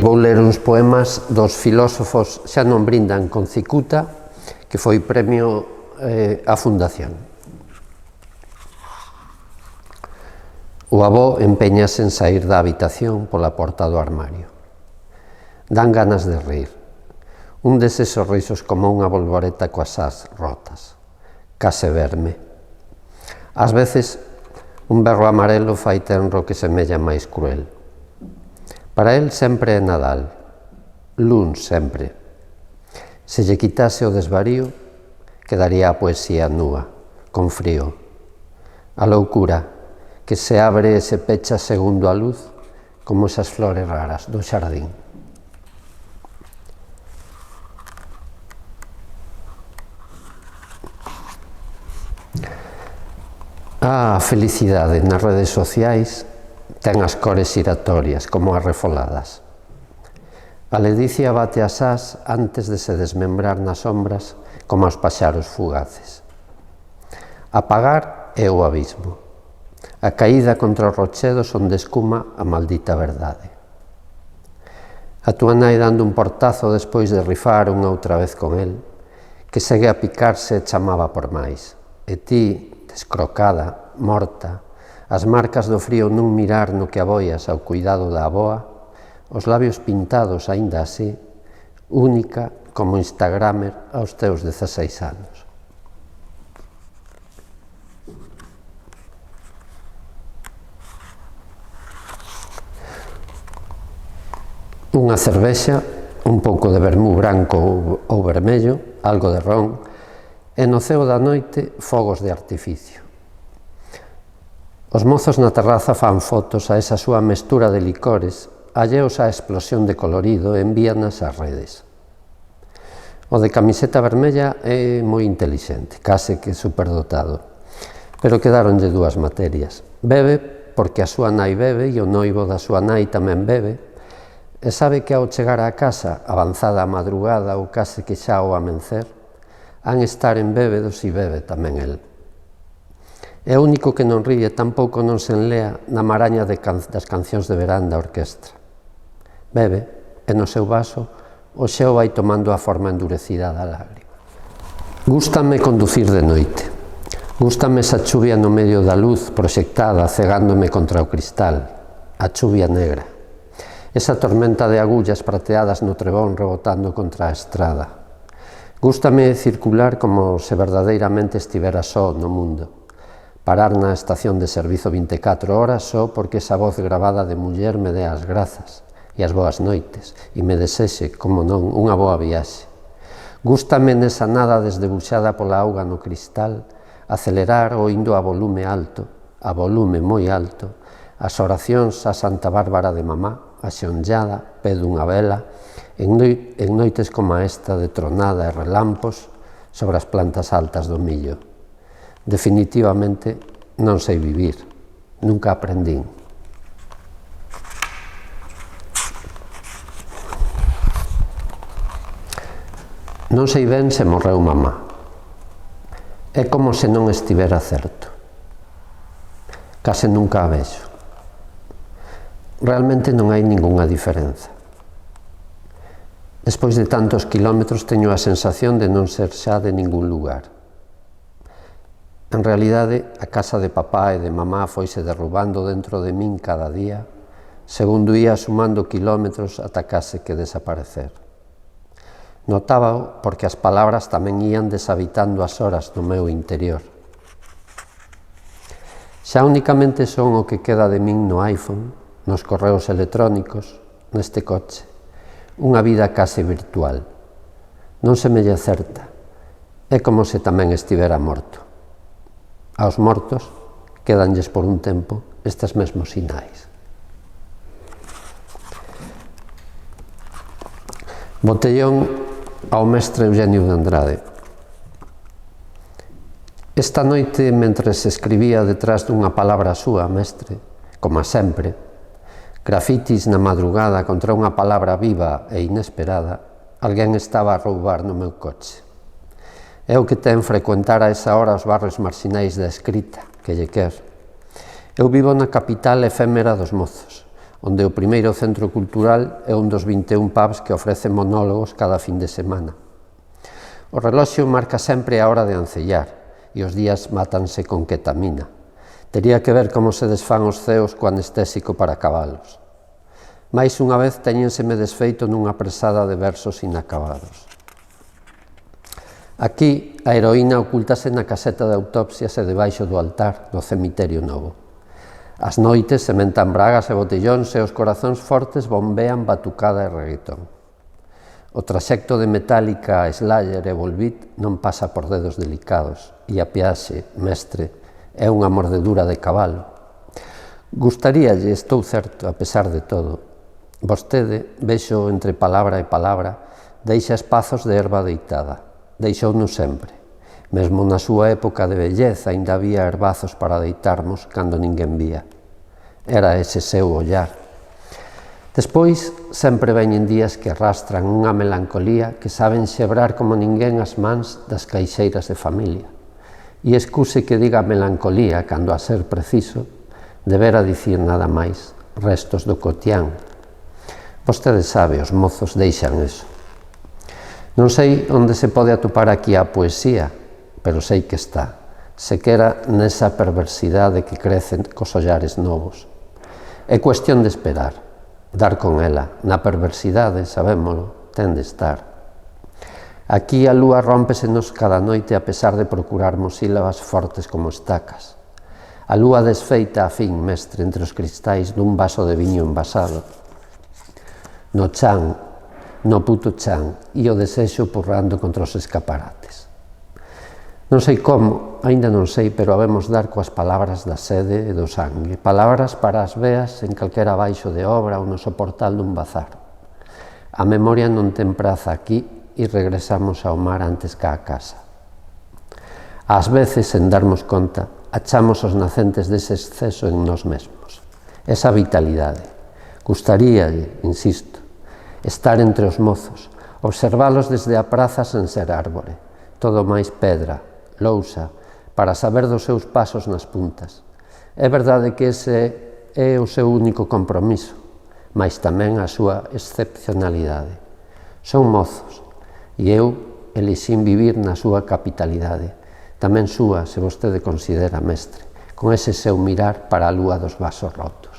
vou ler uns poemas dos filósofos xa non brindan con Cicuta, que foi premio á Fundación. O avó empeñase en saír da habitación pola porta do armario. Dan ganas de rir. Un deses sorrisos como unha bolboreta coas ás rotas. Case verme. Ás veces, un berro amarelo fai tenro que semella máis cruel. Para el sempre é Nadal. Luns sempre. Se lle quitase o desvarío, quedaría a poesía núa, con frío. A loucura, que se abre e se pecha segundo a luz, como esas flores raras do xardín. A felicidade nas redes sociais ten as cores xiratorias, como as refoladas. A ledicia bate as ás antes de se desmembrar nas sombras, como os paxaros fugaces. Apagar é o abismo. A caída contra os rochedos onde escuma a maldita verdade. A túa nai dando un portazo despois de rifar unha outra vez con el, que segue a picarse e chamaba por máis. E ti, descrocada, morta, as marcas do frío nun mirar no que aboias ao cuidado da aboa, os labios pintados aínda así, única como Instagramer aos teus 16 anos. Unha cervexa, un pouco de vermú branco ou vermello, algo de ron, e no ceo da noite fogos de artificio. Os mozos na terraza fan fotos a esa súa mestura de licores, alleos á explosión de colorido e envíanas ás redes. O de camiseta vermella é moi intelixente, case que superdotado, pero quedaronlle dúas materias. Bebe porque a súa nai bebe e o noivo da súa nai tamén bebe, e sabe que ao chegar á casa, avanzada a madrugada ou case que xa ao amencer, han estar en bébedos e bebe tamén el. É o único que non ríe, tampouco non se enlea na maraña das cancións de verán da orquestra. Bebe, e no seu vaso o xeo vai tomando a forma endurecida da lágrima. Gústame conducir de noite. Gústame esa chuvia no medio da luz proxectada cegándome contra o cristal, a chuvia negra. Esa tormenta de agullas prateadas no trebón rebotando contra a estrada. Gústame circular como se verdadeiramente estivera só no mundo. Parar na estación de servizo 24 horas só porque esa voz gravada de muller me dé as grazas e as boas noites e me desexe, como non, unha boa viaxe. Gústame nesa nada desdebuxada pola auga no cristal, acelerar oindo a volume alto, a volume moi alto, as oracións a Santa Bárbara de mamá, axeonllada, pé dunha vela, en noites como esta de tronada e relampos sobre as plantas altas do millo. Definitivamente non sei vivir, nunca aprendín. Non sei ben se morreu mamá. É como se non estivera certo. Case nunca a vexo. Realmente non hai ningunha diferenza. Despois de tantos quilómetros teño a sensación de non ser xa de ningún lugar. En realidade, a casa de papá e de mamá foise derrubando dentro de min cada día, segundo ia sumando quilómetros ata case que desaparecer. Notábao porque as palabras tamén ían deshabitando as horas no meu interior. Xa únicamente son o que queda de min no iPhone, nos correos electrónicos, neste coche. Unha vida case virtual. Non se me lle certa. É como se tamén estivera morto. Aos mortos quedanlles por un tempo estes mesmos sinais. Botellón ao mestre Eugenio de Andrade. Esta noite, mentres escribía detrás dunha palabra súa, mestre, como sempre, grafitis na madrugada contra unha palabra viva e inesperada, alguén estaba a roubar no meu coche. É o que ten frecuentar a esa hora os barrios marxinais da escrita, que lle quer. Eu vivo na capital efémera dos mozos, onde o primeiro centro cultural é un dos 21 pubs que ofrecen monólogos cada fin de semana. O reloxo marca sempre a hora de ancellar e os días mátanse con ketamina. Tería que ver como se desfán os ceos co anestésico para cabalos. Mais unha vez teñenseme desfeito nunha presada de versos inacabados. Aquí, a heroína ocúltase na caseta de autopsias e debaixo do altar do cemiterio novo. As noites sementan bragas e botellóns e os corazóns fortes bombean batucada e reggaetón. O traxecto de Metallica a Slayer e Volbeat non pasa por dedos delicados e a peaxe, mestre, é unha mordedura de cabalo. Gustaríalle, estou certo, a pesar de todo. Vostede, vexo entre palabra e palabra, deixa espazos de herba deitada. Deixounos sempre. Mesmo na súa época de vellez aínda había herbazos para deitarmos cando ninguén vía. Era ese seu ollar. Despois, sempre veñen días que arrastran unha melancolía que saben xebrar como ninguén as mans das caixeiras de familia. E excuse que diga melancolía cando, a ser preciso, debera dicir nada máis, restos do cotián. Vostede sabe, os mozos deixan eso. Non sei onde se pode atopar aquí a poesía, pero sei que está, sequera nesa perversidade que crece cos ollares novos. É cuestión de esperar, dar con ela. Na perversidade, sabémolo, ten de estar. Aquí a lúa rómpesenos cada noite a pesar de procurarmos sílabas fortes como estacas. A lúa desfeita a fin, mestre, entre os cristais dun vaso de viño envasado. No chan, no puto chan, e o desexo purrando contra os escaparates. Non sei como, aínda non sei, pero habemos dar coas palabras da sede e do sangue, palabras para as veas en calquera baixo de obra ou no soportal dun bazar. A memoria non ten praza aquí e regresamos ao mar antes que á casa. Ás veces, sen darmos conta, achamos os nacentes dese exceso en nós mesmos. Esa vitalidade. Gustaríalle, insisto, estar entre os mozos, observalos desde a praza sen ser árbore, todo máis pedra, lousa, para saber dos seus pasos nas puntas. É verdade que ese é o seu único compromiso, mas tamén a súa excepcionalidade. Son mozos, e eu elixín vivir na súa capitalidade, tamén súa, se vostede considera, mestre, con ese seu mirar para a lúa dos vasos rotos.